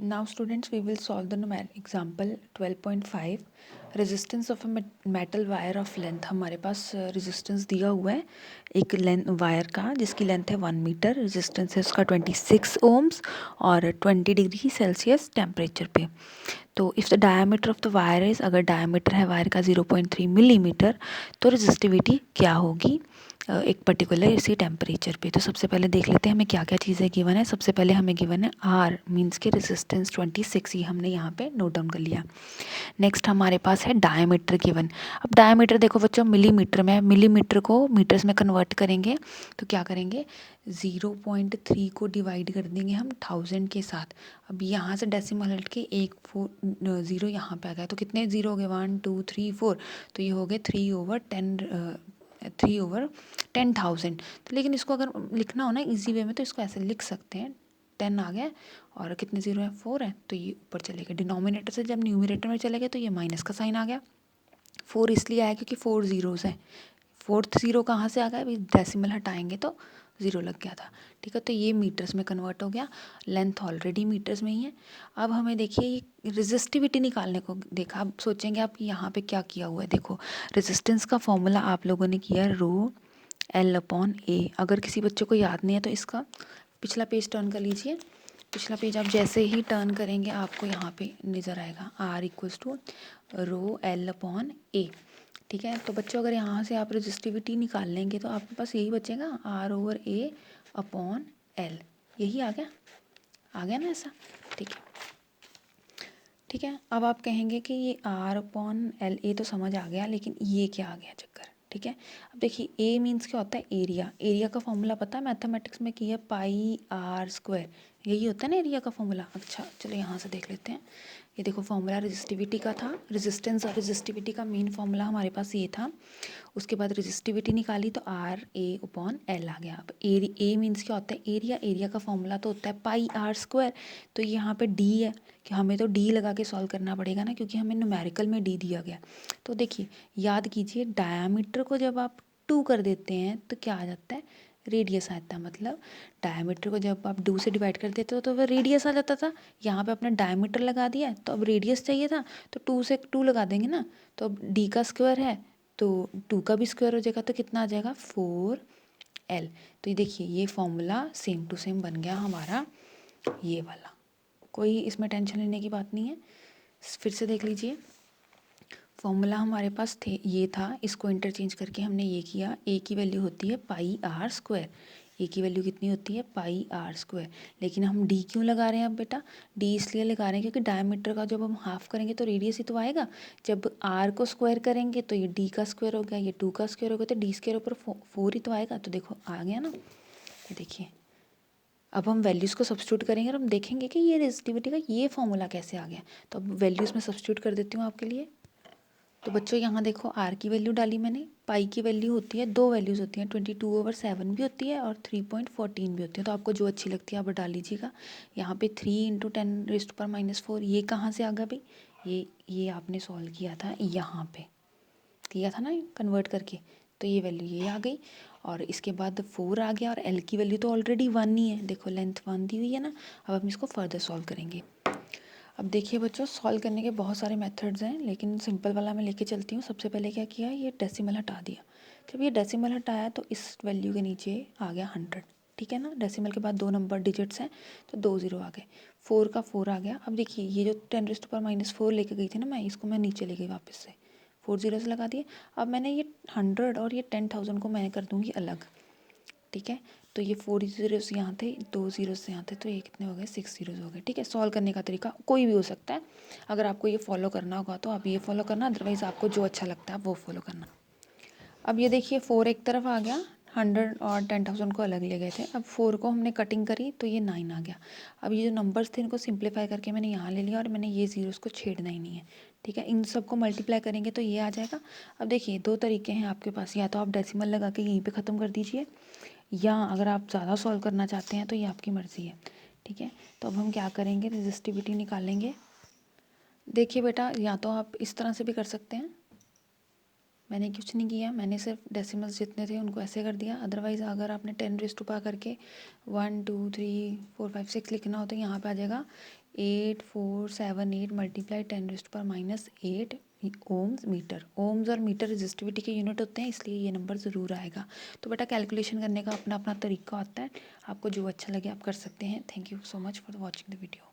Now students, we will solve the numeric example 12.5 resistance of metal wire of length. हमारे पास resistance दिया हुआ है एक लेंथ वायर का जिसकी लेंथ है 1 मीटर, रेजिस्टेंस है उसका 26 ओम्स और 20 डिग्री सेल्सियस टेम्परेचर पे। तो if the diameter of the wire is, अगर डायमीटर है वायर का 0.3 मिलीमीटर तो रेजिस्टिविटी क्या होगी एक पर्टिकुलर इसी टेम्परेचर पे। तो सबसे पहले देख लेते हैं हमें क्या क्या चीज़ें गिवन है। सबसे पहले हमें गिवन है आर मीन्स के रेजिस्टेंस 26, ये हमने यहाँ पे नोट डाउन कर लिया। नेक्स्ट हमारे पास है डायमीटर गिवन। अब डायमीटर देखो बच्चों मिलीमीटर में है, मिलीमीटर को मीटर्स में कन्वर्ट करेंगे तो क्या करेंगे 0.3 को डिवाइड कर देंगे हम 1000 के साथ। अब यहाँ से डेसिमल हट के 0 यहाँ पे आ गया तो कितने जीरो हो गए 1 2 3 4, तो ये हो गए 3/10,000। तो लेकिन इसको अगर लिखना हो ना इजी वे में तो इसको ऐसे लिख सकते हैं 10 आ गया और कितने जीरो है 4 है, तो ये ऊपर चलेगा। डिनोमिनेटर से जब न्यूमरेटर में चले गए तो ये माइनस का साइन आ गया। 4 इसलिए आया क्योंकि 4 जीरोस है। फोर्थ जीरो कहाँ से आ गया, अभी डेसिमल हटाएंगे तो ज़ीरो लग गया था। ठीक है, तो ये मीटर्स में कन्वर्ट हो गया, लेंथ ऑलरेडी मीटर्स में ही है। अब हमें देखिए ये रेजिस्टिविटी निकालने को देखा। अब सोचेंगे आप यहाँ पे क्या किया हुआ है। देखो रेजिस्टेंस का फॉर्मूला आप लोगों ने किया है रो L/A। अगर किसी बच्चे को याद नहीं है तो इसका पिछला पेज टर्न कर लीजिए। पिछला पेज आप जैसे ही टर्न करेंगे आपको यहाँ पे नज़र आएगा R = रो L/A। ठीक है, तो बच्चों अगर यहाँ से आप रेजिस्टिविटी निकाल लेंगे तो आपके पास यही बचेगा R/A/L। यही आ गया ना ऐसा। ठीक है, ठीक है। अब आप कहेंगे कि ये R/LA तो समझ आ गया, लेकिन ये क्या आ गया चक्कर। ठीक है, अब देखिए A मीन्स क्या होता है एरिया। एरिया का फॉर्मूला पता है मैथमेटिक्स में किया πr², यही होता है ना एरिया का फॉर्मूला। अच्छा चलो यहाँ से देख लेते हैं। ये देखो फॉर्मूला रेजिस्टिविटी का था, रेजिस्टेंस और रेजिस्टिविटी का मेन फॉर्मूला हमारे पास ये था। उसके बाद रेजिस्टिविटी निकाली तो RA/L आ गया। अब ए मीन्स क्या होता है एरिया। एरिया का फॉर्मूला तो होता है πr²। तो यहाँ पे D है कि हमें तो D लगा के सॉल्व करना पड़ेगा ना, क्योंकि हमें न्यूमेरिकल में D दिया गया। तो देखिए याद कीजिए डायामीटर को जब आप 2 कर देते हैं तो क्या आ जाता है रेडियस आता है। मतलब डायमीटर को जब आप 2 से डिवाइड कर देते हो तो वह रेडियस आ जाता था। यहाँ पे अपने डायमीटर लगा दिया तो अब रेडियस चाहिए था तो 2 से 2 लगा देंगे ना, तो अब D का स्क्वायर है तो 2 का भी स्क्वायर हो जाएगा तो कितना आ जाएगा 4L। तो ये देखिए ये फॉर्मूला सेम टू सेम बन गया हमारा ये वाला, कोई इसमें टेंशन लेने की बात नहीं है। फिर से देख लीजिए फॉर्मूला हमारे पास थे ये था, इसको इंटरचेंज करके हमने ये किया। ए की वैल्यू होती है πr²। ए की वैल्यू कितनी होती है πr²। लेकिन हम डी क्यों लगा रहे हैं अब बेटा, डी इसलिए लगा रहे हैं क्योंकि डायमीटर का जब हम हाफ करेंगे तो रेडियस ही तो आएगा। जब आर को स्क्वायर करेंगे तो ये डी का स्क्वायर हो गया, ये 2 का स्क्वायर हो गया, तो डी स्क्वायर ऊपर 4 ही तो आएगा। तो देखो आ गया ना, देखिए अब हम वैल्यूज़ को सब्स्टिट्यूट करेंगे और हम देखेंगे कि ये रेजिस्टिविटी का ये फॉर्मूला कैसे आ गया। तो अब वैल्यूज़ में सब्स्टिट्यूट कर देती हूँ आपके लिए। तो बच्चों यहाँ देखो आर की वैल्यू डाली मैंने, पाई की वैल्यू होती है, दो वैल्यूज़ होती हैं 22/7 भी होती है और 3.14 भी होती है। तो आपको जो अच्छी लगती है आप डाल लीजिएगा। यहाँ पे 3 × 10⁻⁴ ये कहाँ से आ गया भाई, ये आपने सॉल्व किया था यहाँ पे, किया था ना कन्वर्ट करके, तो ये वैल्यू ये आ गई। और इसके बाद 4 आ गया और एल की वैल्यू तो ऑलरेडी 1 ही है, देखो लेंथ 1 दी हुई है ना। अब हम इसको फर्दर सॉल्व करेंगे। अब देखिए बच्चों सॉल्व करने के बहुत सारे मेथड्स हैं, लेकिन सिंपल वाला मैं लेके चलती हूँ। सबसे पहले क्या किया, ये डेसिमल हटा दिया। जब ये डेसिमल हटाया तो इस वैल्यू के नीचे आ गया 100। ठीक है ना, डेसिमल के बाद 2 नंबर डिजिट्स हैं तो 2 ज़ीरो आ गए। 4 का 4 आ गया। अब देखिए ये जो 10⁻⁴ लेके गई थी ना मैं, इसको मैं नीचे ले गई वापस से, 4 ज़ीरोस लगा दिए। अब मैंने ये 100 और ये 10,000 को मैं कर दूँगी अलग। ठीक है, तो ये 4 ज़ीरोस यहाँ थे, 2 ज़ीरोस यहाँ थे, तो ये कितने हो गए 6 ज़ीरोस हो गए। ठीक है, सॉल्व करने का तरीका कोई भी हो सकता है। अगर आपको ये फॉलो करना होगा तो आप ये फॉलो करना, अदरवाइज़ आपको जो अच्छा लगता है वो फॉलो करना। अब ये देखिए 4 एक तरफ आ गया, 100 और 10,000 को अलग ले गए थे। अब 4 को हमने कटिंग करी तो ये 9 आ गया। अब ये जो नंबर्स थे इनको सिंप्लीफाई करके मैंने यहाँ ले लिया और मैंने ये ज़ीरोस को छेड़ना ही नहीं है। ठीक है, इन सबको मल्टीप्लाई करेंगे तो ये आ जाएगा। अब देखिए 2 तरीके हैं आपके पास, या तो आप डेसिमल लगा के यहीं पे ख़त्म कर दीजिए, या अगर आप ज़्यादा सॉल्व करना चाहते हैं तो ये आपकी मर्ज़ी है। ठीक है, तो अब हम क्या करेंगे, रेजिस्टिविटी निकालेंगे। देखिए बेटा या तो आप इस तरह से भी कर सकते हैं, मैंने कुछ नहीं किया, मैंने सिर्फ डेसिमल्स जितने थे उनको ऐसे कर दिया। अदरवाइज़ अगर आपने 10⁻² करके 1 2 3 4 5 6 लिखना हो तो यहाँ पे आ जाएगा 8478 मल्टीप्लाई 10⁻⁻8 ओम्स मीटर। ओम्स और मीटर रेजिस्टिविटी के यूनिट होते हैं, इसलिए ये नंबर ज़रूर आएगा। तो बेटा कैलकुलेशन करने का अपना अपना तरीका होता है, आपको जो अच्छा लगे आप कर सकते हैं। Thank you so much for watching the video.